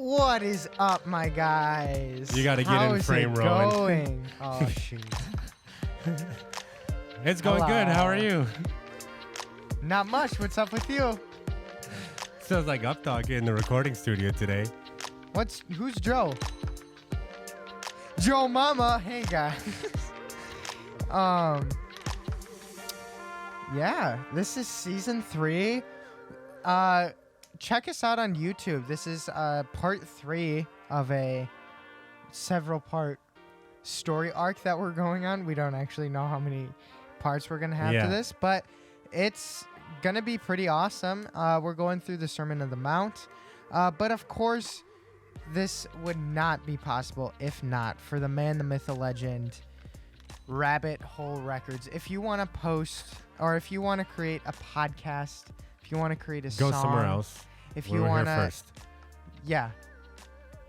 What is up, my guys? You got to get in frame, Rowan. Going? Oh, shoot. It's going good. How are you? Not much. What's up with you? Sounds like Updog in the recording studio today. Who's Joe? Joe Mama. Hey, guys. Yeah, this is season 3. Check us out on YouTube. This is part 3 of a several part story arc that we're going on. We don't actually know how many parts we're gonna have to this, but it's gonna be pretty awesome. We're going through the Sermon on the Mount, but of course this would not be possible if not for the man, the myth, the legend, Rabbit Hole Records. If you want to post, or if you want to create a podcast, if you want to create a song, go somewhere else. If you want to,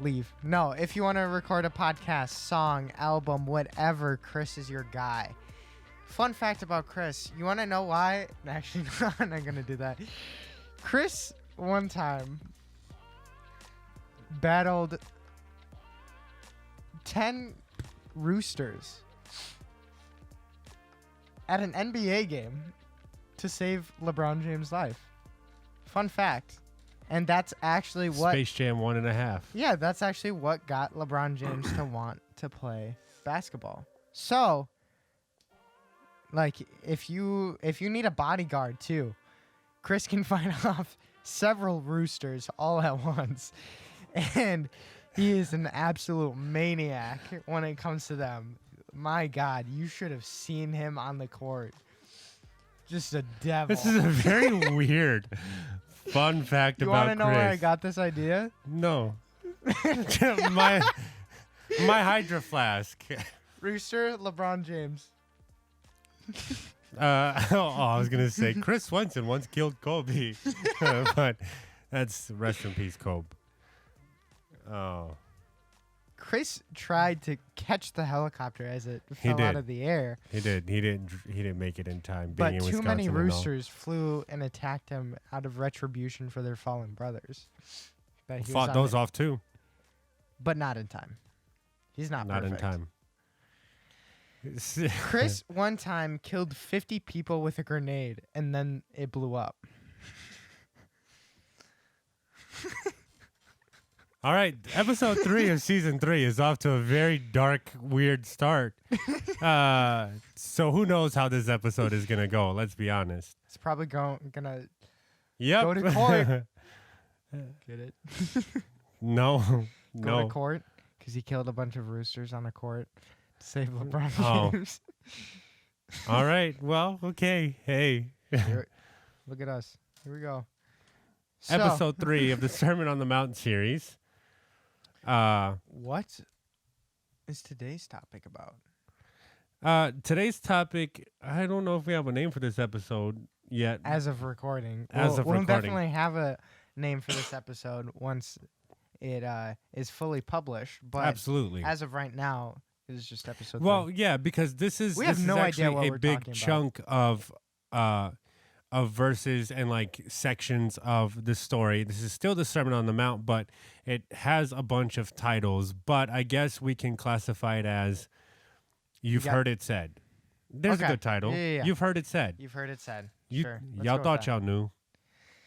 leave. No, if you want to record a podcast, song, album, whatever, Chris is your guy. Fun fact about Chris, you want to know why? Actually, no, I'm not going to do that. Chris, one time, battled 10 roosters at an NBA game to save LeBron James' life. Fun fact. And that's actually what... Space Jam 1.5. Yeah, that's actually what got LeBron James to want to play basketball. So, like, if you need a bodyguard, too, Chris can fight off several roosters all at once. And he is an absolute maniac when it comes to them. My God, you should have seen him on the court. Just a devil. This is a very weird fun fact you about Chris. You want to know where I got this idea? No. my Hydro Flask. Rooster, LeBron James. I was going to say Chris Swenson once killed Kobe. But that's rest in peace, Kobe. Oh. Chris tried to catch the helicopter as it fell out of the air. He did. He didn't make it in time. But too many roosters flew and attacked him out of retribution for their fallen brothers. Fought those off too. But not in time. He's not perfect. In time. Chris one time killed 50 people with a grenade and then it blew up. All right, episode 3 of season 3 is off to a very dark, weird start. So who knows how this episode is going to go, let's be honest. It's probably gonna go to court. Get it? No. Go to court because he killed a bunch of roosters on the court to save LeBron James. All right, well, okay, hey. Look at us. Here we go. Episode 3 of the Sermon on the Mount series. What is today's topic about? Today's topic, I don't know if we have a name for this episode yet. As of recording. We'll definitely have a name for this episode once it is fully published. But absolutely. As of right now, it is just episode 3. Well, yeah, because this is actually a big chunk of verses and like sections of the story. This is still the Sermon on the Mount, but it has a bunch of titles. But I guess we can classify it as You've Heard It Said. There's a good title. Yeah. You've Heard It Said. You've heard it said. Sure. Y'all thought y'all knew.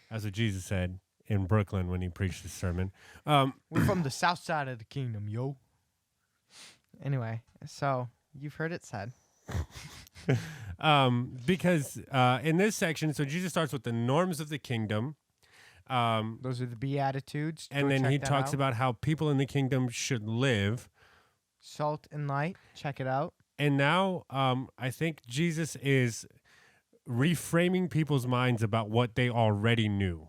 That's what Jesus said in Brooklyn when he preached his sermon. We're from the south side of the kingdom, yo. Anyway, so you've heard it said. Because in this section, so Jesus starts with the norms of the kingdom. Those are the Beatitudes. And then he talks about how people in the kingdom should live. Salt and light. Check it out. And now I think Jesus is reframing people's minds about what they already knew.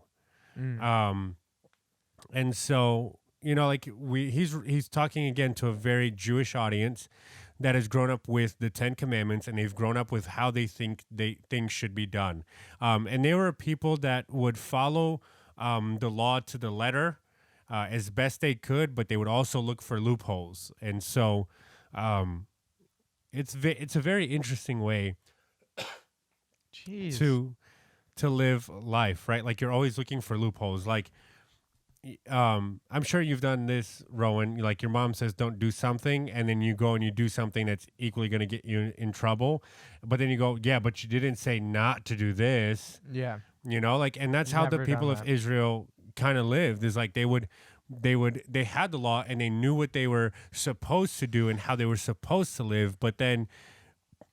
And so, you know, like he's talking again to a very Jewish audience that has grown up with the 10 Commandments, and they've grown up with how they think things should be done. And they were people that would follow the law to the letter as best they could, but they would also look for loopholes. And so it's a very interesting way to live life, right? Like you're always looking for loopholes. Like I'm sure you've done this, Rowan. Like your mom says, don't do something, and then you go and you do something that's equally going to get you in trouble. But then you go, yeah, but you didn't say not to do this. Yeah. Like, and that's how the Never people done of that. Israel kind of lived. Is like they had the law and they knew what they were supposed to do and how they were supposed to live, but then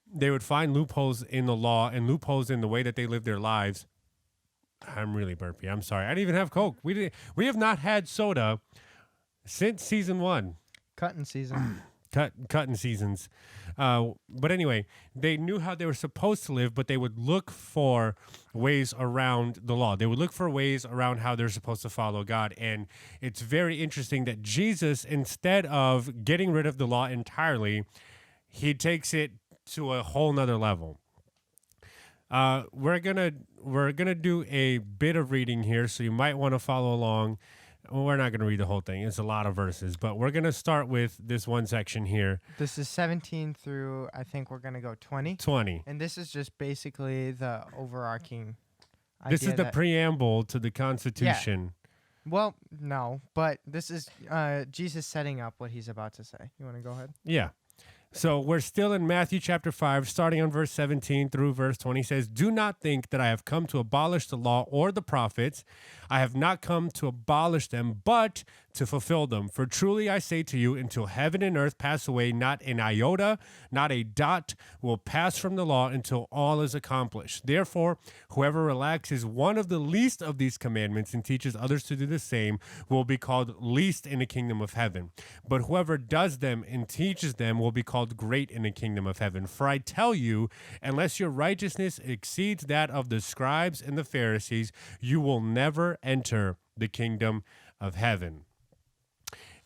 they would find loopholes in the law and loopholes in the way that they lived their lives. I'm really burpy. I'm sorry. I didn't even have Coke. We have not had soda since season 1. Cutting season. Cutting seasons. But anyway, they knew how they were supposed to live, but they would look for ways around the law. They would look for ways around how they're supposed to follow God. And it's very interesting that Jesus, instead of getting rid of the law entirely, he takes it to a whole nother level. We're gonna do a bit of reading here, so you might want to follow along. Well, we're not gonna read the whole thing; it's a lot of verses, but we're gonna start with this one section here. This is 17 through, I think we're gonna go 20. 20. And this is just basically the overarching. This is idea the that- preamble to the Constitution. Well, no, but this is Jesus setting up what he's about to say. You want to go ahead? Yeah. So we're still in Matthew chapter 5, starting on verse 17 through verse 20. Says, "Do not think that I have come to abolish the law or the prophets. I have not come to abolish them, but to fulfill them. For truly I say to you, until heaven and earth pass away, not an iota, not a dot will pass from the law until all is accomplished. Therefore, whoever relaxes one of the least of these commandments and teaches others to do the same will be called least in the kingdom of heaven. But whoever does them and teaches them will be called great in the kingdom of heaven. For I tell you, unless your righteousness exceeds that of the scribes and the Pharisees, you will never enter the kingdom of heaven."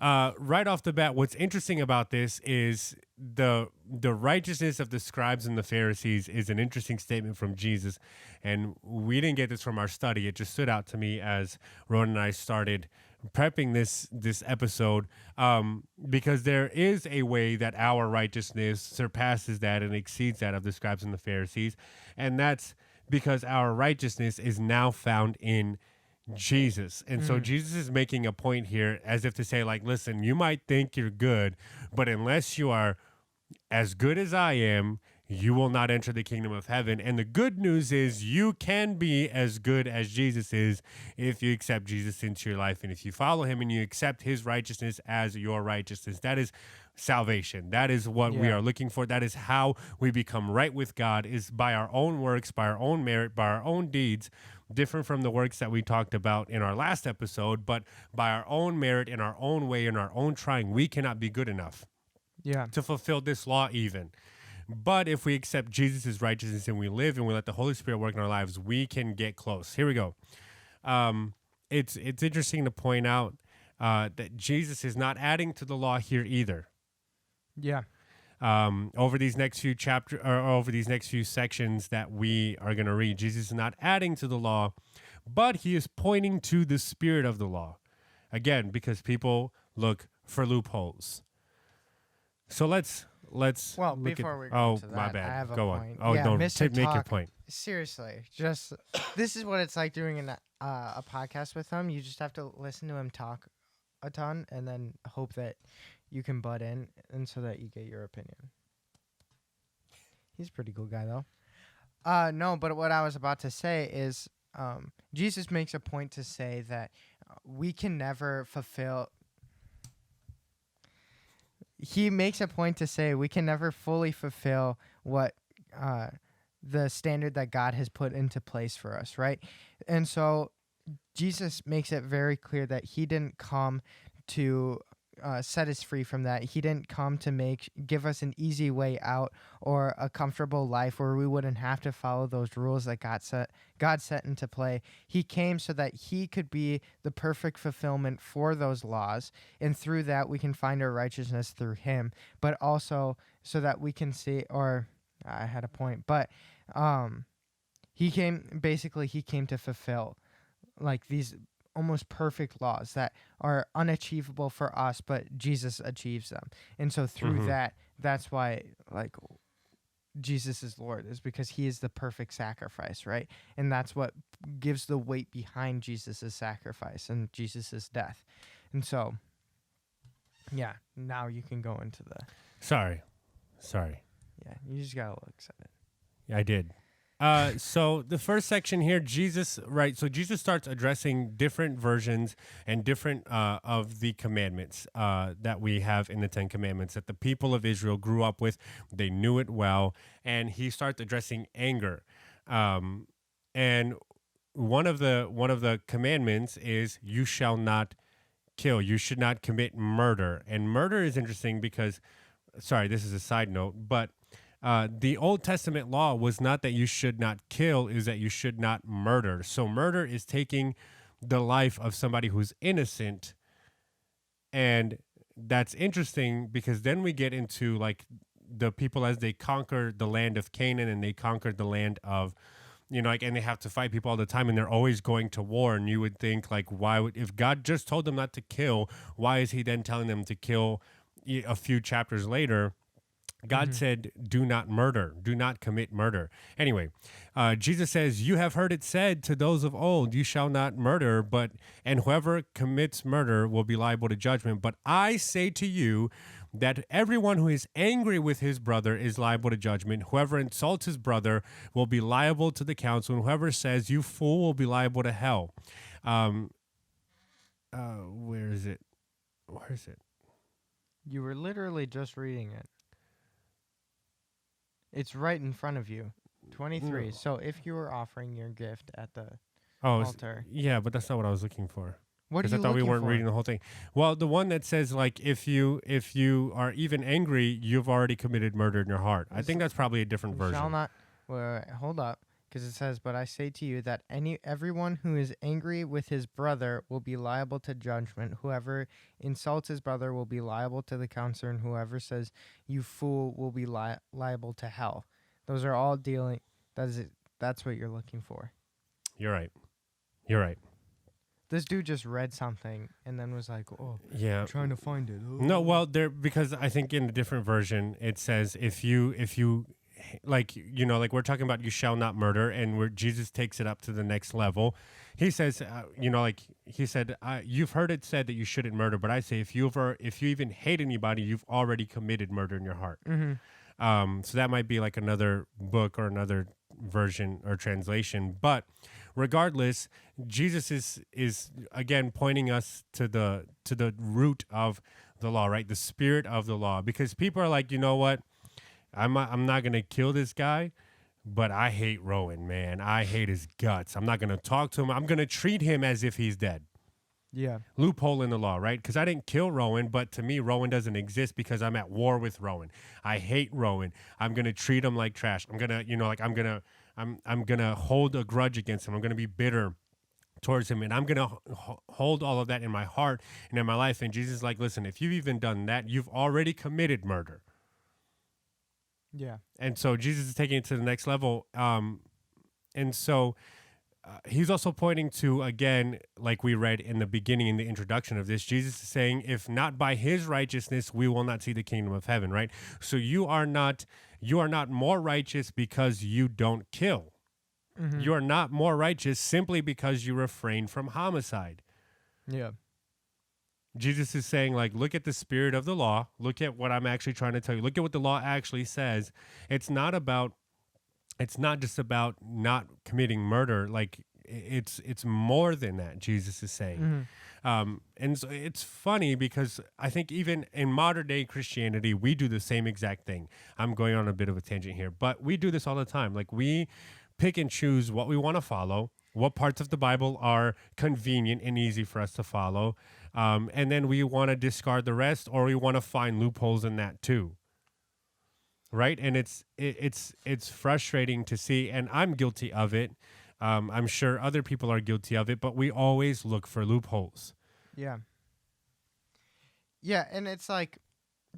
Right off the bat, what's interesting about this is the righteousness of the scribes and the Pharisees is an interesting statement from Jesus, and we didn't get this from our study. It just stood out to me as Ronan and I started prepping this episode, because there is a way that our righteousness surpasses that and exceeds that of the scribes and the Pharisees, and that's because our righteousness is now found in Jesus. And so Jesus is making a point here as if to say, like, listen, you might think you're good, but unless you are as good as I am, you will not enter the kingdom of heaven. And the good news is you can be as good as Jesus is if you accept Jesus into your life and if you follow him and you accept his righteousness as your righteousness. That is salvation. That is what we are looking for. That is how we become right with God, is by our own works, by our own merit, by our own deeds, different from the works that we talked about in our last episode, but by our own merit, in our own way, in our own trying. We cannot be good enough to fulfill this law even. But if we accept Jesus' righteousness and we live and we let the Holy Spirit work in our lives, we can get close. Here we go. It's interesting to point out that Jesus is not adding to the law here either. Yeah. Over these next few over these next few sections that we are going to read, Jesus is not adding to the law, but he is pointing to the spirit of the law. Again, because people look for loopholes. So let's Well, look before at, we go oh, to that, my bad. I have a Go point. on. Oh, Yeah, no, Mr. make your Talk. point. Seriously, just this is what it's like doing a podcast with him. You just have to listen to him talk a ton and then hope that you can butt in and so that you get your opinion. He's a pretty cool guy, though. No, but what I was about to say is Jesus makes a point to say that we can never fulfill. He makes a point to say we can never fully fulfill what the standard that God has put into place for us, right? And so Jesus makes it very clear that he didn't come to set us free from that. He didn't come to give us an easy way out or a comfortable life where we wouldn't have to follow those rules that God set into play. He came so that he could be the perfect fulfillment for those laws, and through that we can find our righteousness through him, but also so that we can see, or I had a point, but he came to fulfill like these almost perfect laws that are unachievable for us, but Jesus achieves them. And so through that, that's why, like, Jesus is Lord, is because he is the perfect sacrifice, right? And that's what gives the weight behind Jesus' sacrifice and Jesus' death. And so, yeah, now you can go into the... Sorry. Yeah, you just got to look excited. Yeah, I did. So the first section here, Jesus, right? So Jesus starts addressing different versions and different of the commandments that we have in the Ten Commandments that the people of Israel grew up with. They knew it well, and he starts addressing anger. And one of the commandments is you shall not kill. You should not commit murder. And murder is interesting because, sorry, this is a side note, but the Old Testament law was not that you should not kill, is that you should not murder. So murder is taking the life of somebody who's innocent. And that's interesting because then we get into like the people as they conquer the land of Canaan and they conquered the land of, like, and they have to fight people all the time and they're always going to war. And you would think like, if God just told them not to kill, why is he then telling them to kill a few chapters later? God said, do not murder, do not commit murder. Anyway, Jesus says, you have heard it said to those of old, you shall not murder, and whoever commits murder will be liable to judgment. But I say to you that everyone who is angry with his brother is liable to judgment. Whoever insults his brother will be liable to the council, and whoever says, you fool, will be liable to hell. Where is it? You were literally just reading it. It's right in front of you. 23. No. So if you were offering your gift at the altar. Yeah, but that's not what I was looking for. What are you Because I thought we weren't for? reading the whole thing. Well, the one that says like if you are even angry, you've already committed murder in your heart. I think that's probably a different version. Shall not. Wait, hold up. Because it says, but I say to you that everyone who is angry with his brother will be liable to judgment. Whoever insults his brother will be liable to the council, and whoever says, you fool, will be liable to hell. Those are all dealing. That's what you're looking for. You're right. This dude just read something and then was like, oh, yeah, I'm trying to find it. Oh. No, well, because I think in a different version, it says if you like, like we're talking about you shall not murder, and where Jesus takes it up to the next level. He says, like he said, you've heard it said that you shouldn't murder, but I say if you even hate anybody, you've already committed murder in your heart. So that might be like another book or another version or translation, but regardless, Jesus is again pointing us to the root of the law, right? The spirit of the law, because people are like, you know what? I'm not going to kill this guy, but I hate Rowan, man. I hate his guts. I'm not going to talk to him. I'm going to treat him as if he's dead. Yeah. Loophole in the law, right? Because I didn't kill Rowan, but to me, Rowan doesn't exist because I'm at war with Rowan. I hate Rowan. I'm going to treat him like trash. I'm going to, I'm going to hold a grudge against him. I'm going to be bitter towards him, and I'm going to hold all of that in my heart and in my life. And Jesus is like, listen, if you've even done that, you've already committed murder. Yeah. And so Jesus is taking it to the next level. And so he's also pointing to, again, like we read in the beginning, in the introduction of this, Jesus is saying, if not by his righteousness, we will not see the kingdom of heaven, right? So you are not more righteous because you don't kill. You are not more righteous simply because you refrain from homicide. Yeah. Jesus is saying, like, look at the spirit of the law. Look at what I'm actually trying to tell you. Look at what the law actually says. It's not just about not committing murder. Like, it's more than that, Jesus is saying. And so it's funny because I think even in modern day Christianity, we do the same exact thing. I'm going on a bit of a tangent here, but we do this all the time. Like, we pick and choose what we want to follow, what parts of the Bible are convenient and easy for us to follow. And then we want to discard the rest, or we want to find loopholes in that too. Right. And it's frustrating to see, and I'm guilty of it. I'm sure other people are guilty of it, but we always look for loopholes. Yeah. Yeah. And it's like,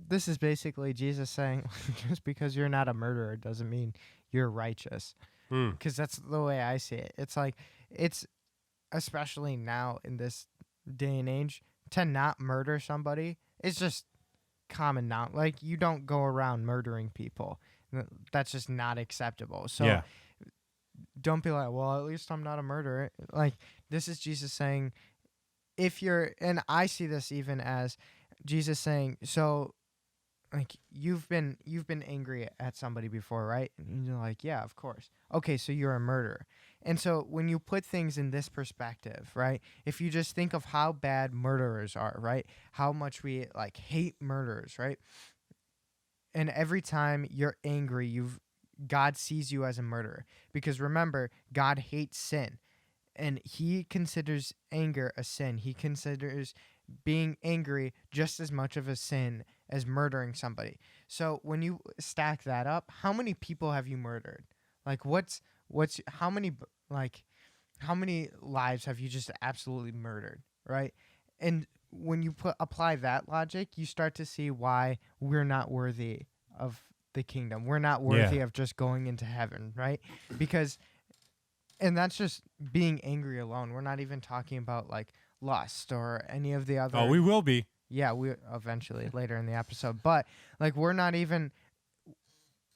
this is basically Jesus saying, just because you're not a murderer doesn't mean you're righteous. Because that's the way I see it. It's like, it's especially now in this day and age, to not murder somebody, it's just common now. Like, you don't go around murdering people. That's just not acceptable. So Yeah. don't be like, well, at least I'm not a murderer. Like, this is Jesus saying, if you're, and I see this even as Jesus saying, so like you've been angry at somebody before, right? And you're like, yeah, of course. Okay, so you're a murderer. And so when you put things in this perspective, right? If you just think of how bad murderers are, right? How much we like hate murderers, right? And every time you're angry, God sees you as a murderer, because remember, God hates sin, and he considers anger a sin. He considers being angry just as much of a sin as murdering somebody. So when you stack that up, how many people have you murdered? Like how many lives have you just absolutely murdered, right? And when you apply that logic, you start to see why we're not worthy of the kingdom. We're not worthy of just going into heaven, right? Because, and that's just being angry alone. We're not even talking about like lust or any of the other. Oh, we will be. Yeah, we eventually later in the episode. But like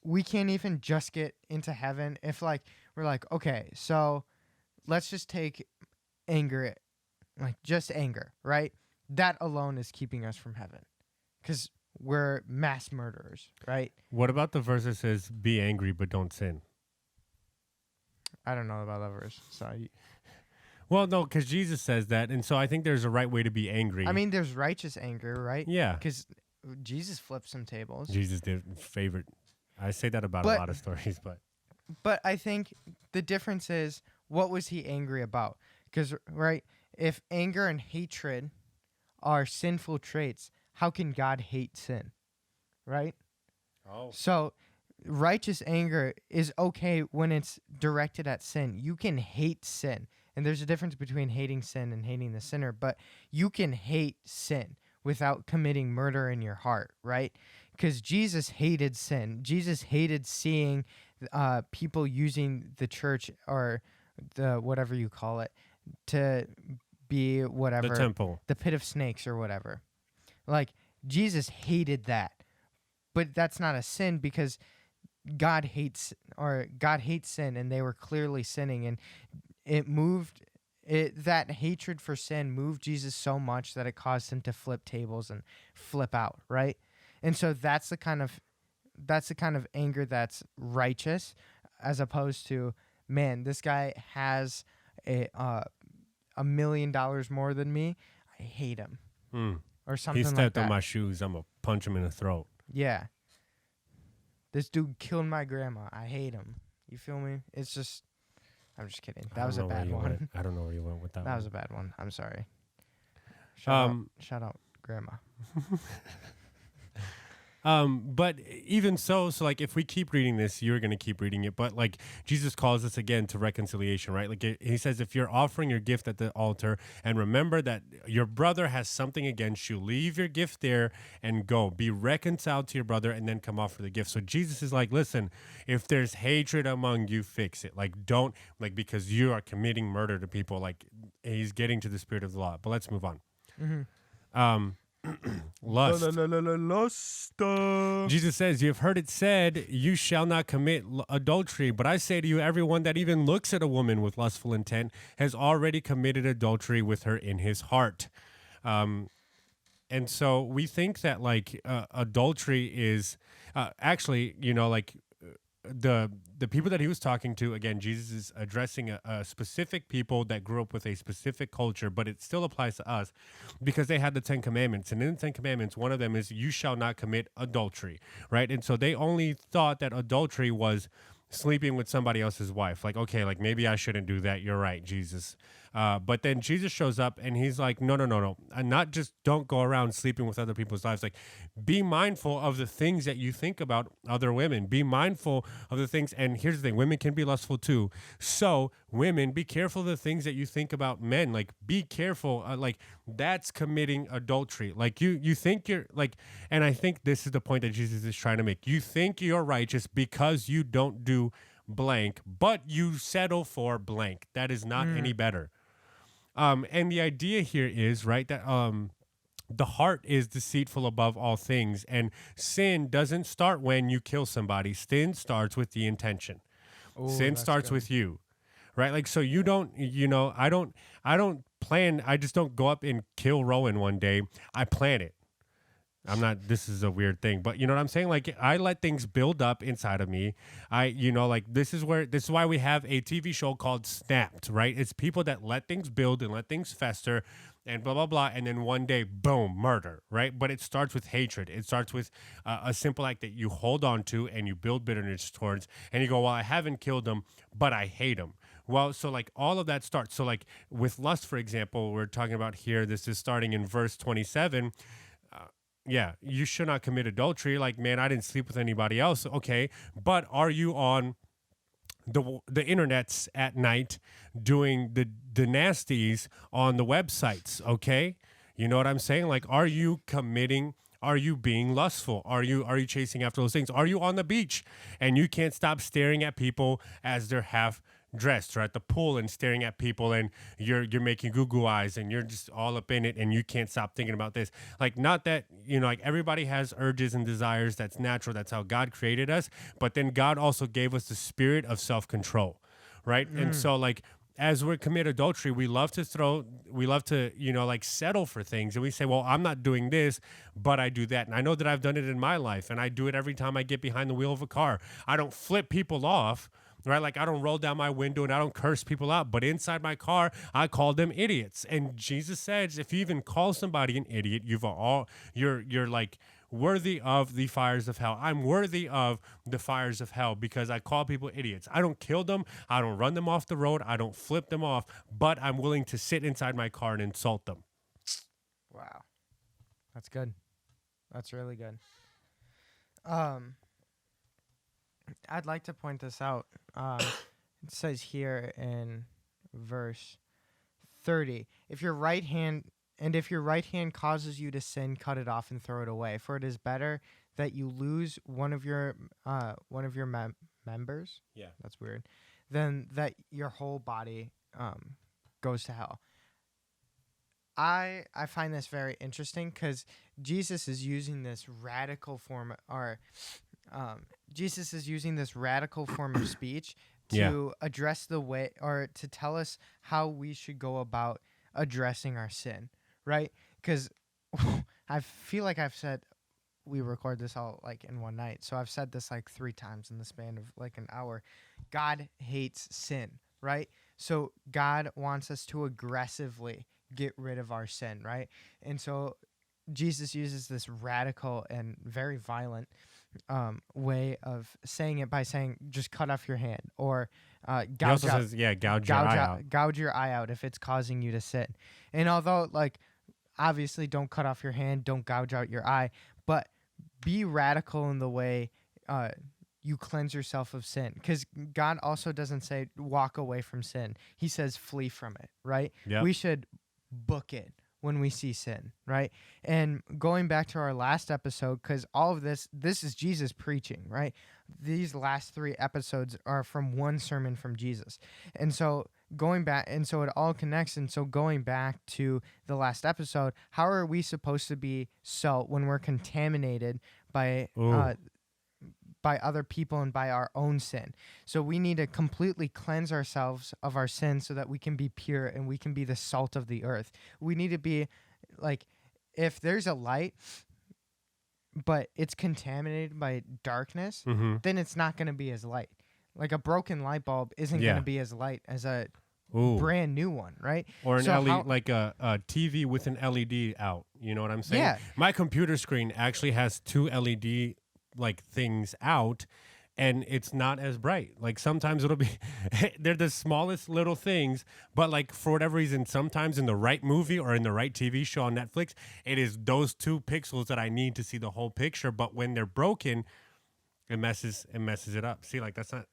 we can't even just get into heaven if like we're like, okay, so let's just take anger, like just anger, right? That alone is keeping us from heaven, because we're mass murderers, right? What about the verse that says, be angry, but don't sin? I don't know about that verse. Sorry. Well, no, because Jesus says that. And so I think there's a right way to be angry. I mean, there's righteous anger, right? Yeah. Because Jesus flipped some tables. Jesus did favorite. I say that about a lot of stories, but. But I think the difference is, what was he angry about? Because, right, if anger and hatred are sinful traits, how can God hate sin? Right? Oh. So righteous anger is okay when it's directed at sin. You can hate sin. And there's a difference between hating sin and hating the sinner, but you can hate sin without committing murder in your heart, right? Because Jesus hated sin. Jesus hated seeing people using the church or the whatever you call it to be whatever. The temple. The pit of snakes or whatever. Like, Jesus hated that. But that's not a sin, because God hates sin, and they were clearly sinning, and that hatred for sin moved Jesus so much that it caused him to flip tables and flip out, right? And so that's the kind of anger that's righteous, as opposed to, man, this guy has $1 million more than me, I hate him. Or something like that. He stepped on my shoes, I'm going to punch him in the throat. Yeah. This dude killed my grandma, I hate him. You feel me? It's just, I'm just kidding. That was a bad one. I don't know where you went with that one. That was a bad one. I'm sorry. Shout out grandma. But even so like if we keep reading this, you're going to keep reading it. But like Jesus calls us again to reconciliation, right? Like he says, if you're offering your gift at the altar and remember that your brother has something against you, leave your gift there and go. Be reconciled to your brother and then come offer the gift. So Jesus is like, listen, if there's hatred among you, fix it. Like don't, like, because you are committing murder to people. Like he's getting to the spirit of the law. But let's move on. Mm-hmm. Lust. Jesus says, you have heard it said, you shall not commit adultery. But I say to you, everyone that even looks at a woman with lustful intent has already committed adultery with her in his heart. And so we think that like adultery is actually, like the people that he was talking to, again, Jesus is addressing a specific people that grew up with a specific culture, but it still applies to us because they had the 10 Commandments. And in the 10 Commandments, one of them is you shall not commit adultery, right? And so they only thought that adultery was sleeping with somebody else's wife. Like, okay, like maybe I shouldn't do that. You're right, Jesus. But then Jesus shows up and he's like, no. And not just don't go around sleeping with other people's lives. Like, be mindful of the things that you think about other women. Be mindful of the things. And here's the thing, women can be lustful too. So women, be careful of the things that you think about men. Like, be careful. Like, that's committing adultery. Like you think you're like, and I think this is the point that Jesus is trying to make. You think you're righteous because you don't do blank, but you settle for blank. That is not any better. And the idea here is, right, that the heart is deceitful above all things, and sin doesn't start when you kill somebody. Sin starts with the intention. Oh, Sin that's starts good. with you, right? Like, so you don't, I don't plan. I just don't go up and kill Rowan one day. I plan it. I'm not, this is a weird thing, but you know what I'm saying? Like, I let things build up inside of me. This is why we have a TV show called Snapped, right? It's people that let things build and let things fester and blah, blah, blah. And then one day, boom, murder, right? But it starts with hatred. It starts with a simple act that you hold on to and you build bitterness towards. And you go, well, I haven't killed them, but I hate them. Well, so like all of that starts. So like with lust, for example, we're talking about here, this is starting in verse 27. Yeah, you should not commit adultery. Like, man, I didn't sleep with anybody else. Okay, but are you on the internets at night doing the nasties on the websites? Okay, you know what I'm saying? Like, are you committing? Are you being lustful? Are you chasing after those things? Are you on the beach and you can't stop staring at people as they're half dressed, or at the pool and staring at people, and you're making goo eyes and you're just all up in it and you can't stop thinking about this? Like, not that, like, everybody has urges and desires. That's natural. That's how God created us. But then God also gave us the spirit of self-control, right? And so, like, as we commit adultery, we love to like settle for things. And we say, well, I'm not doing this, but I do that. And I know that I've done it in my life, and I do it every time I get behind the wheel of a car. I don't flip people off, right? Like, I don't roll down my window and I don't curse people out, but inside my car, I call them idiots. And Jesus says, if you even call somebody an idiot, you're like worthy of the fires of hell. I'm worthy of the fires of hell because I call people idiots. I don't kill them. I don't run them off the road. I don't flip them off, but I'm willing to sit inside my car and insult them. Wow. That's good. That's really good. I'd like to point this out. It says here in verse 30, if your right hand causes you to sin, cut it off and throw it away. For it is better that you lose one of your members. Yeah, that's weird. Than that your whole body goes to hell. I find this very interesting because Jesus is using this radical form, of speech to address the way, or to tell us how we should go about addressing our sin, right? Because I feel like I've said, we record this all like in one night, so I've said this like 3 times in the span of like an hour. God hates sin, right? So God wants us to aggressively get rid of our sin, right? And so Jesus uses this radical and very violent way of saying it by saying, just cut off your hand, or gouge your eye out if it's causing you to sin. And although, like, obviously don't cut off your hand, don't gouge out your eye, but be radical in the way you cleanse yourself of sin. Because God also doesn't say walk away from sin. He says flee from it, right? Yep. We should book it when we see sin, right? And going back to our last episode, because all of this is Jesus preaching, right? These last 3 episodes are from one sermon from Jesus. And so going back, and so it all connects. And so going back to the last episode, how are we supposed to be salt when we're contaminated by other people and by our own sin? So we need to completely cleanse ourselves of our sin so that we can be pure and we can be the salt of the earth. We need to be like, if there's a light, but it's contaminated by darkness, then it's not going to be as light. Like a broken light bulb isn't going to be as light as a brand new one, right? Or an LED, like a TV with an LED out. You know what I'm saying? Yeah. My computer screen actually has 2 LED like things out, and it's not as bright. Like, sometimes it'll be they're the smallest little things, but like for whatever reason, sometimes in the right movie or in the right TV show on Netflix, it is those 2 pixels that I need to see the whole picture. But when they're broken, it messes it up. See, like, that's not,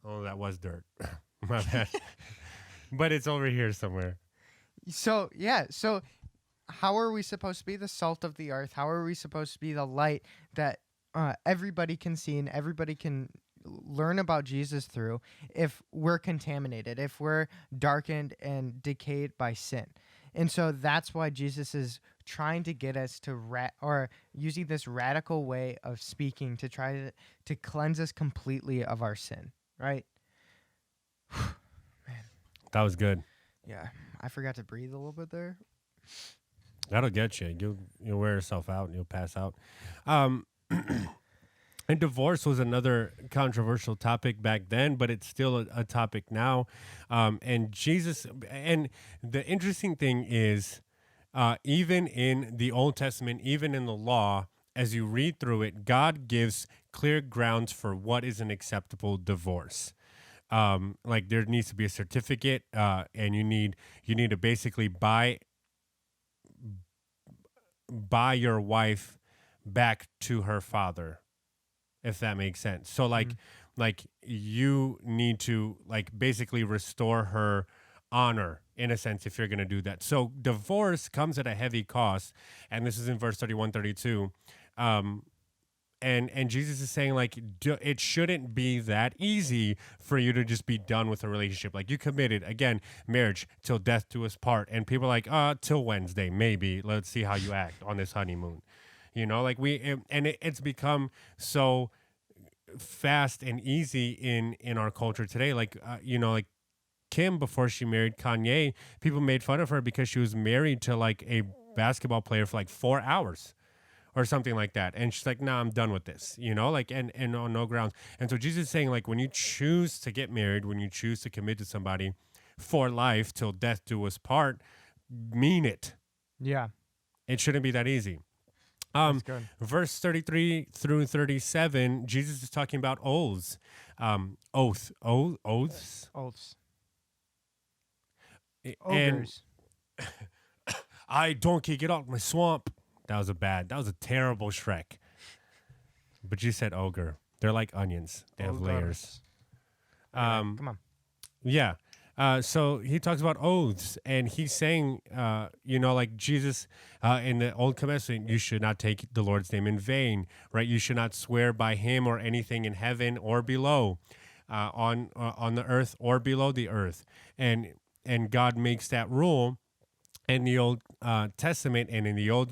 oh, that was dirt. My bad. But it's over here somewhere. So how are we supposed to be the salt of the earth? How are we supposed to be the light that everybody can see and everybody can learn about Jesus through if we're contaminated, if we're darkened and decayed by sin? And so that's why Jesus is trying to get us to or using this radical way of speaking to try to cleanse us completely of our sin, right? Man. That was good. Yeah, I forgot to breathe a little bit there. That'll get you. You'll wear yourself out and you'll pass out. And divorce was another controversial topic back then, but it's still a topic now. And the interesting thing is, even in the Old Testament, even in the law, as you read through it, God gives clear grounds for what is an acceptable divorce. Like there needs to be a certificate, and you need to basically buy your wife back to her father, if that makes sense. So like you need to like basically restore her honor in a sense if you're going to do that. So divorce comes at a heavy cost, and this is in verse 31, 32. And Jesus is saying like it shouldn't be that easy for you to just be done with a relationship. Like you committed, again, marriage till death do us part, and people are like, till Wednesday maybe. Let's see how you act on this honeymoon. You know, like it's become so fast and easy in our culture today. Like like Kim, before she married Kanye, people made fun of her because she was married to like a basketball player for like 4 hours or something like that. And she's like, nah, I'm done with this, like, and on no grounds. And so Jesus is saying, like, when you choose to get married, when you choose to commit to somebody for life till death do us part, mean it. Yeah. It shouldn't be that easy. That's good. Verse 33 through 37, Jesus is talking about oaths. Oaths. Oaths. Ogres. And I donkey, get out of my swamp. That was a terrible Shrek. But you said ogre. They're like onions. They have layers. Come on. Yeah. So he talks about oaths, and he's saying, like Jesus in the Old Commandment, you should not take the Lord's name in vain, right? You should not swear by him or anything in heaven or below, on the earth or below the earth. And God makes that rule in the Old Testament and in the Old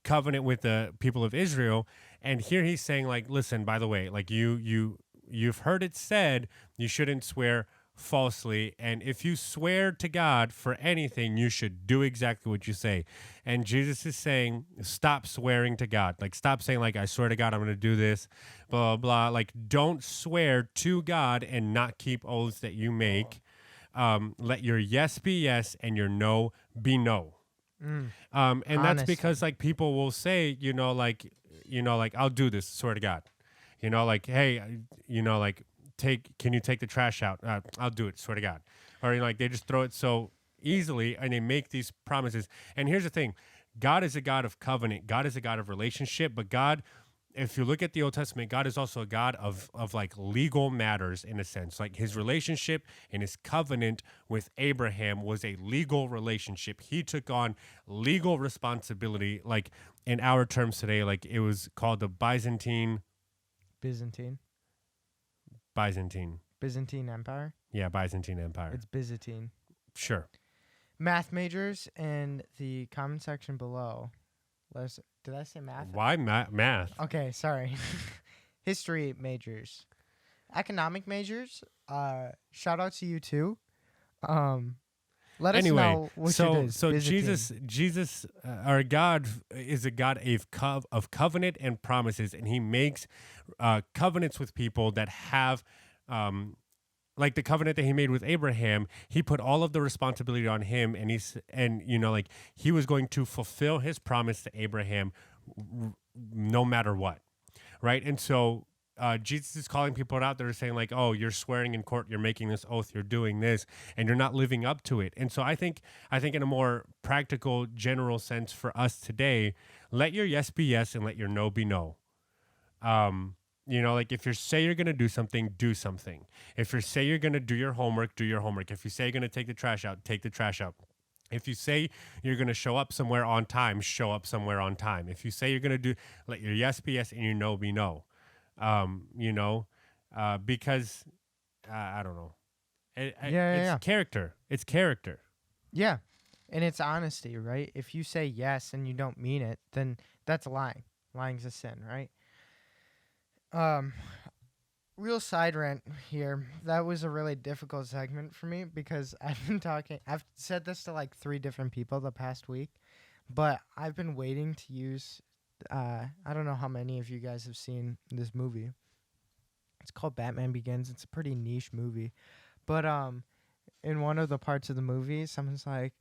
covenant with the people of Israel. And here he's saying, like, listen, by the way, like you've heard it said you shouldn't swear falsely, and if you swear to God for anything, you should do exactly what you say. And Jesus is saying, stop swearing to God. Like, stop saying, like, I swear to God I'm going to do this, blah, blah, blah. Like, don't swear to God and not keep oaths that you make. Let your yes be yes and your no be no. And that's because, like, people will say, like, I'll do this, swear to God. Like, hey, like, can you take the trash out? I'll do it, swear to God. Or like they just throw it so easily and they make these promises. And here's the thing. God is a God of covenant. God is a God of relationship. But God, if you look at the Old Testament, God is also a God of like legal matters in a sense. Like his relationship and his covenant with Abraham was a legal relationship. He took on legal responsibility. Like in our terms today, like it was called the Byzantine Empire? Yeah, Byzantine Empire. It's Byzantine. Sure. Math majors in the comment section below. Did I say math? Why math? Okay, sorry. History majors. Economic majors. Shout out to you too. Let us know which it is. So Jesus, our God is a God of covenant and promises, and he makes covenants with people that have, like the covenant that he made with Abraham. He put all of the responsibility on him, and like he was going to fulfill his promise to Abraham, no matter what, right? And so Jesus is calling people out that are saying like, oh, you're swearing in court, you're making this oath, you're doing this, and you're not living up to it. And so I think in a more practical, general sense for us today, let your yes be yes and let your no be no. Like if you say you're going to do something, do something. If you say you're going to do your homework, do your homework. If you say you're going to take the trash out, take the trash out. If you say you're going to show up somewhere on time, show up somewhere on time. If you say you're going to let your yes be yes and your no be no. Because I don't know. It's character. It's character. Yeah. And it's honesty, right? If you say yes and you don't mean it, then that's lying. Lying's a sin, right? Um, real side rant here. That was a really difficult segment for me because I've said this to like 3 different people the past week, but I've been waiting to use, I don't know how many of you guys have seen this movie. It's called Batman Begins. It's a pretty niche movie, but in one of the parts of the movie, someone's like,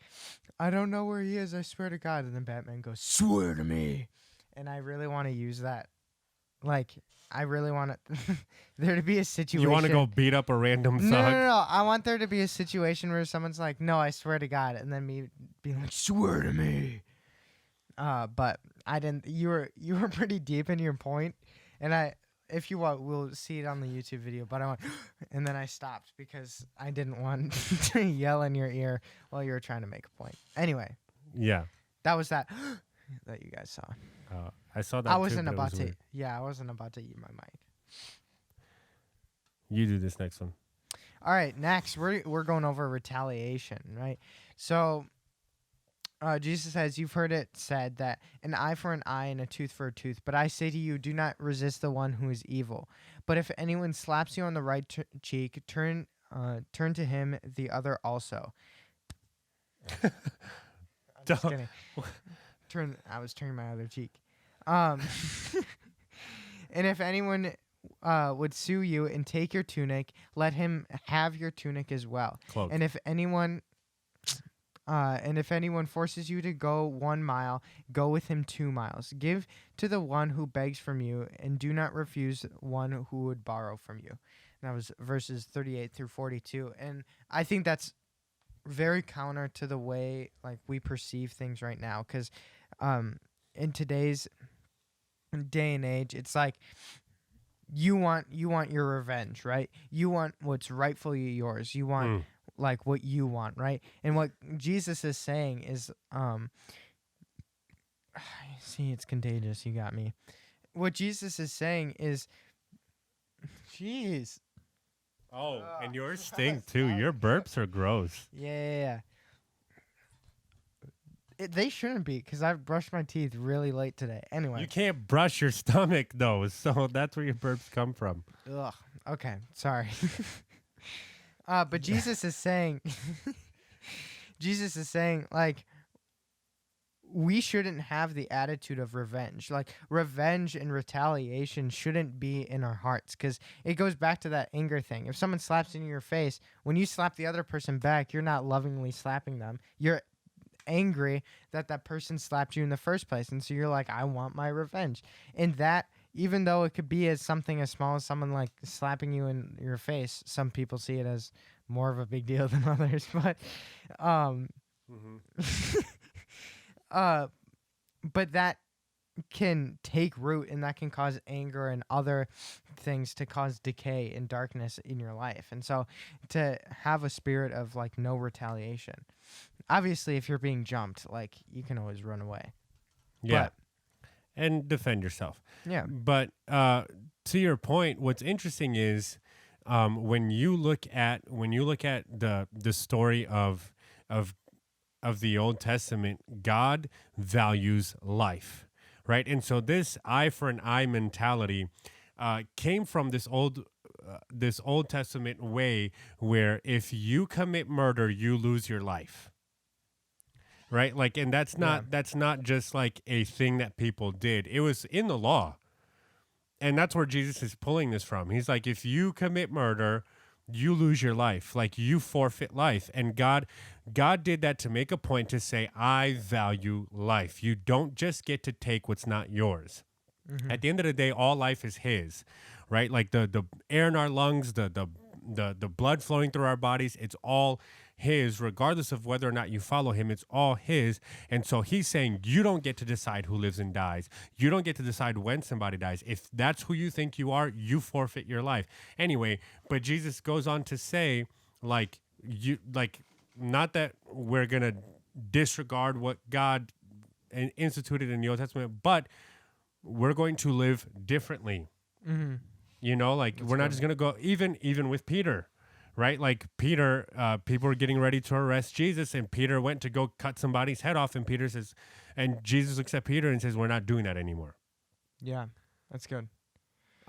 I don't know where he is, I swear to God. And then Batman goes, swear to me. And I really want to use that. Like, I really want there to be a situation. You want to go beat up a random thug? No. I want there to be a situation where someone's like, no, I swear to God. And then me being like, swear to me. But I didn't. You were pretty deep in your point. And if you want, we'll see it on the YouTube video. But I went, and then I stopped because I didn't want to yell in your ear while you were trying to make a point. Anyway. Yeah. That was that you guys saw. I saw that. I wasn't about to. Yeah, I wasn't about to eat my mic. You do this next one. All right, next we're going over retaliation, right? So, Jesus says, "You've heard it said that an eye for an eye and a tooth for a tooth. But I say to you, do not resist the one who is evil. But if anyone slaps you on the right cheek, turn to him the other also." I'm just kidding. I was turning my other cheek. And if anyone would sue you and take your tunic, let him have your tunic as well. Cloak. And if anyone forces you to go 1 mile, go with him 2 miles. Give to the one who begs from you, and do not refuse one who would borrow from you. And that was verses 38 through 42. And I think that's very counter to the way like we perceive things right now, because in today's day and age, it's like you want your revenge, right? You want what's rightfully yours. You want like what you want, right? And what Jesus is saying is see, it's contagious. You got me. What Jesus is saying is, jeez. Oh, and yours stink too. Your burps are gross. Yeah. They shouldn't be, because I've brushed my teeth really late today. Anyway. You can't brush your stomach, though, so that's where your burps come from. Ugh. Okay, sorry. But Jesus is saying, like, we shouldn't have the attitude of revenge. Like, revenge and retaliation shouldn't be in our hearts, because it goes back to that anger thing. If someone slaps in your face, when you slap the other person back, you're not lovingly slapping them. You're angry that person slapped you in the first place, and so you're like, I want my revenge. And that, even though it could be as something as small as someone like slapping you in your face, some people see it as more of a big deal than others. But but that can take root, and that can cause anger and other things to cause decay and darkness in your life. And so to have a spirit of like no retaliation. Obviously, if you're being jumped, like, you can always run away. Yeah. And defend yourself. Yeah. But to your point, what's interesting is when you look at the story of the Old Testament, God values life, right? And so this eye for an eye mentality came from this Old Testament way where if you commit murder, you lose your life. Right? Like, and that's not just like a thing that people did. It was in the law. And that's where Jesus is pulling this from. He's like, if you commit murder, you lose your life. Like, you forfeit life. And God did that to make a point to say, I value life. You don't just get to take what's not yours. Mm-hmm. At the end of the day, all life is his, right? Like the air in our lungs, the blood flowing through our bodies, it's all his, regardless of whether or not you follow him. It's all his. And so he's saying, you don't get to decide who lives and dies. You don't get to decide when somebody dies. If that's who you think you are, you forfeit your life. Anyway, but Jesus goes on to say, like, not that we're going to disregard what God instituted in the Old Testament, but we're going to live differently. Mm-hmm. You know, like, we're not just going to go, even with Peter, right? Like Peter, people were getting ready to arrest Jesus, and Peter went to go cut somebody's head off, and Peter says, and Jesus looks at Peter and says, "We're not doing that anymore." Yeah, that's good.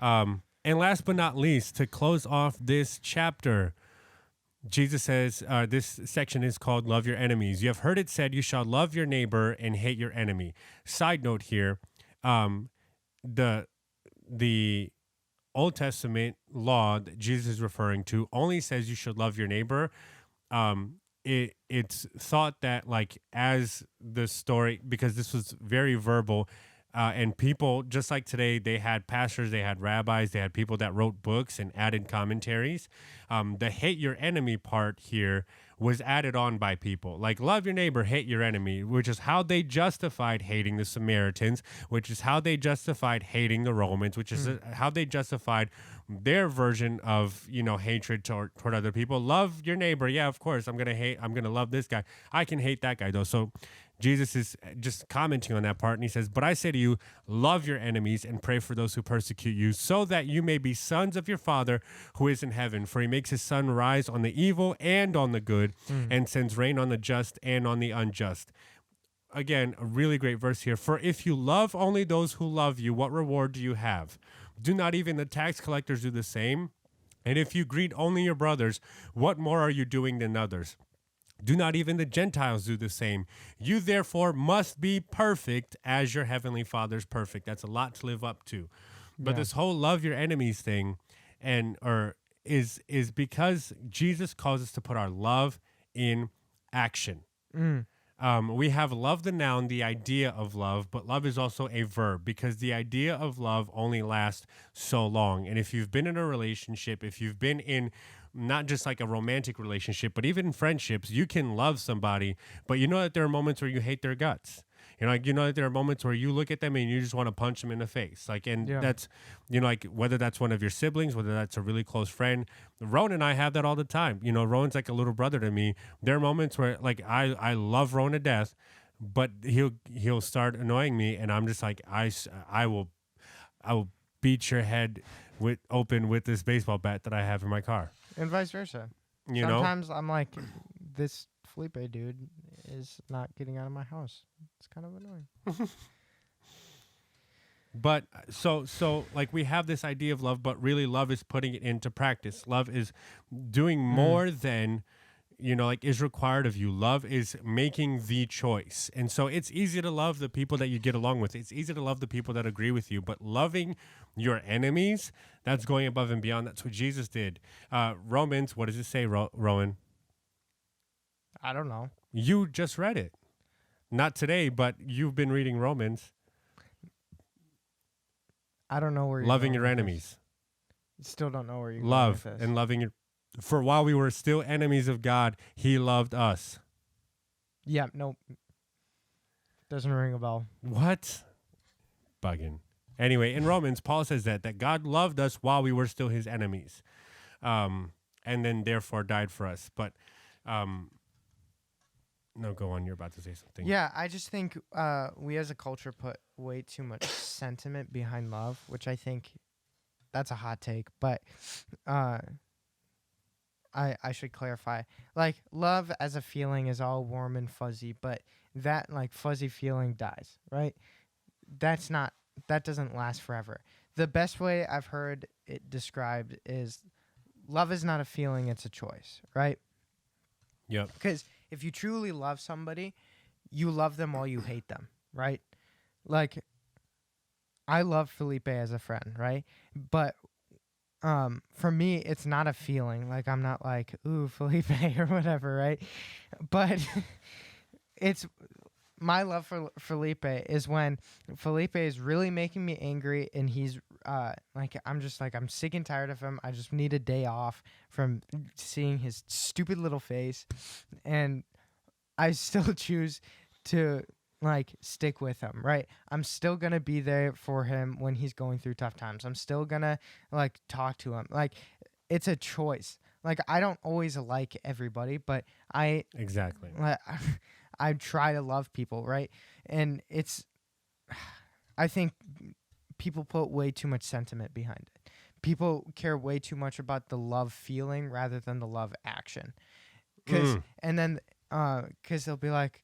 And last but not least, to close off this chapter, Jesus says, this section is called Love Your Enemies. You have heard it said, you shall love your neighbor and hate your enemy. Side note here, the Old Testament law that Jesus is referring to only says you should love your neighbor. It's thought that, like, as the story, because this was very verbal, and people, just like today, they had pastors, they had rabbis, they had people that wrote books and added commentaries. The hate your enemy part here was added on by people. Like, love your neighbor, hate your enemy, which is how they justified hating the Samaritans, which is how they justified hating the Romans, which is how they justified their version of, hatred toward other people. Love your neighbor. Yeah, of course, I'm going to love this guy. I can hate that guy, though. So Jesus is just commenting on that part, and he says, "But I say to you, love your enemies and pray for those who persecute you, so that you may be sons of your Father who is in heaven. For he makes his sun rise on the evil and on the good, and sends rain on the just and on the unjust." Again, a really great verse here. "For if you love only those who love you, what reward do you have? Do not even the tax collectors do the same? And if you greet only your brothers, what more are you doing than others? Do not even the Gentiles do the same? You therefore must be perfect as your heavenly Father is perfect." That's a lot to live up to. But this whole love your enemies thing is because Jesus calls us to put our love in action. We have love, the noun, the idea of love, but love is also a verb, because the idea of love only lasts so long. And if you've been in a relationship, if you've been in not just like a romantic relationship, but even friendships, you can love somebody, but you know that there are moments where you hate their guts. That there are moments where you look at them and you just want to punch them in the face. That's, whether that's one of your siblings, whether that's a really close friend. Rowan and I have that all the time. Rowan's like a little brother to me. There are moments where, like, I love Rowan to death, but he'll start annoying me, and I'm just like, I will beat your head open with this baseball bat that I have in my car. And vice versa. Sometimes I'm like, this Felipe dude is not getting out of my house. It's kind of annoying. But so like, we have this idea of love, but really love is putting it into practice. Love is doing more than, is required of you. Love is making the choice. And so it's easy to love the people that you get along with. It's easy to love the people that agree with you, but loving your enemies, that's going above and beyond. That's what Jesus did. Romans, what does it say, Rowan? I don't know. You just read it. Not today, but you've been reading Romans. I don't know where you're loving going your enemies. Still don't know where you're love going with this. And loving your. For while we were still enemies of God, he loved us. Yeah, nope. Doesn't ring a bell. What? Bugging. Anyway, in Romans, Paul says that God loved us while we were still his enemies, and then therefore died for us. But no, go on. You're about to say something. Yeah, I just think we as a culture put way too much sentiment behind love, which I think that's a hot take. But I should clarify. Like, love as a feeling is all warm and fuzzy, but that, like, fuzzy feeling dies, right? That doesn't last forever. The best way I've heard it described is love is not a feeling, it's a choice, right? Yep. Because if you truly love somebody, you love them while you hate them, right? Like, I love Felipe as a friend, right? But for me, it's not a feeling. Like, I'm not like, ooh, Felipe or whatever, right? But it's my love for Felipe is when Felipe is really making me angry, and he's I'm sick and tired of him. I just need a day off from seeing his stupid little face, and I still choose to stick with him, right? I'm still gonna be there for him when he's going through tough times. I'm still gonna talk to him. It's a choice. I don't always like everybody, but I try to love people, right? And I think people put way too much sentiment behind it, people care way too much about the love feeling rather than the love action. And then, because they'll be like,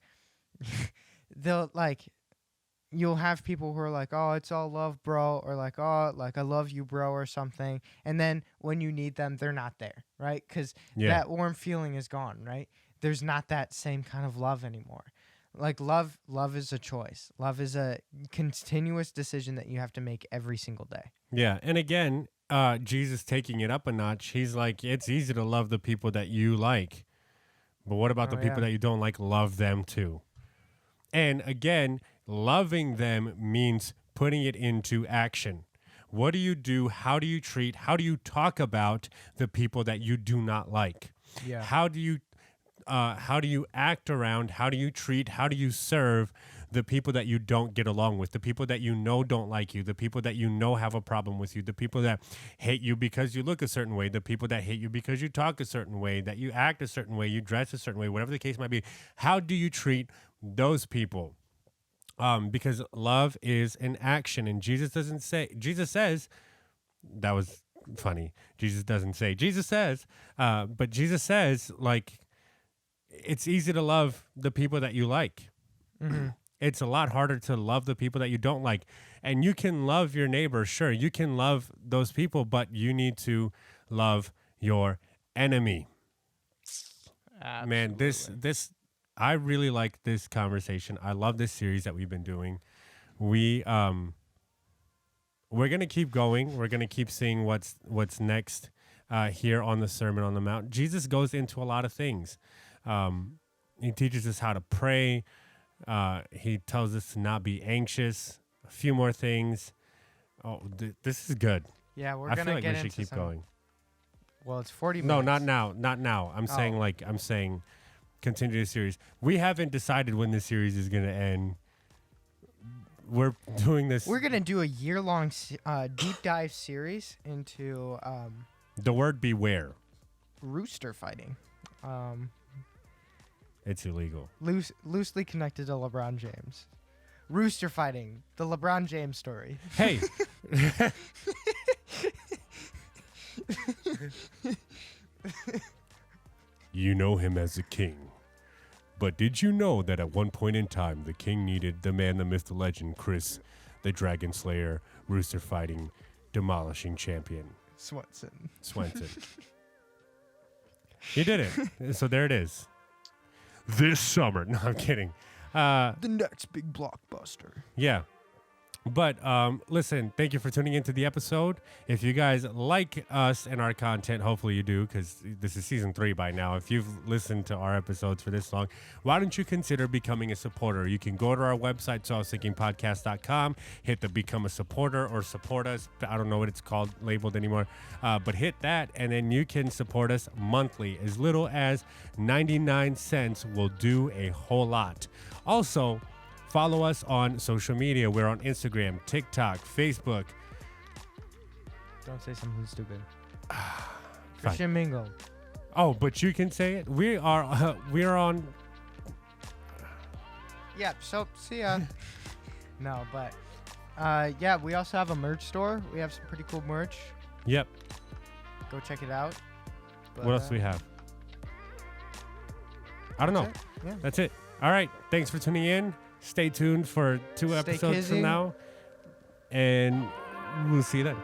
you'll have people who are like, oh, it's all love, bro, or like, oh, like I love you, bro, or something. And then when you need them, they're not there, right? Because that warm feeling is gone, right? There's not that same kind of love anymore. Like love is a choice. Love is a continuous decision that you have to make every single day. Yeah. And again, Jesus taking it up a notch, he's like, it's easy to love the people that you like. But what about the people that you don't like? Love them too. And again, loving them means putting it into action. What do you do? How do you treat? How do you talk about the people that you do not like? Yeah. How do you act around? How do you treat? How do you serve the people that you don't get along with? The people that you know don't like you? The people that you know have a problem with you? The people that hate you because you look a certain way? The people that hate you because you talk a certain way? That you act a certain way? You dress a certain way? Whatever the case might be. How do you treat those people? Because love is an action, and Jesus says, that was funny. Jesus doesn't say, Jesus says, but Jesus says, like, it's easy to love the people that you like. Mm-hmm. It's a lot harder to love the people that you don't like. And you can love your neighbor, sure, you can love those people, but you need to love your enemy. Absolutely. Man, this I really like this conversation. I love this series that we've been doing. We're gonna keep going. We're gonna keep seeing what's next here on the Sermon on the Mount. Jesus goes into a lot of things. He teaches us how to pray. He tells us to not be anxious. A few more things. Oh, this is good. Yeah, I feel like we should keep going. Well, it's 40 minutes. No, not now. Not now. I'm saying continue the series. We haven't decided when this series is going to end. We're doing this. We're going to do a year-long deep dive series into the word beware. Rooster fighting. It's illegal. Loosely connected to LeBron James. Rooster fighting. The LeBron James story. Hey. You know him as the king. But did you know that at one point in time, the king needed the man, the myth, the legend, Chris, the Dragon Slayer, rooster fighting, demolishing champion? Swenson. He did it. So there it is. This summer. No, I'm kidding. The next big blockbuster. Yeah. But listen, thank you for tuning into the episode. If you guys like us and our content, hopefully you do, because this is season 3 by now. If you've listened to our episodes for this long, why don't you consider becoming a supporter? You can go to our website, soulseekingpodcast.com, hit the become a supporter or support us. I don't know what it's called, labeled anymore. But hit that, and then you can support us monthly. As little as 99 cents will do a whole lot. Also, follow us on social media. We're on Instagram, TikTok, Facebook. Don't say something stupid. Christian Mingle. Oh, but you can say it. We are on. Yeah. So see ya. No, but yeah, we also have a merch store. We have some pretty cool merch. Yep. Go check it out. But, what else do we have? I don't know. Yeah. That's it. All right. Thanks for tuning in. Stay tuned for 2 episodes from now, and we'll see you then.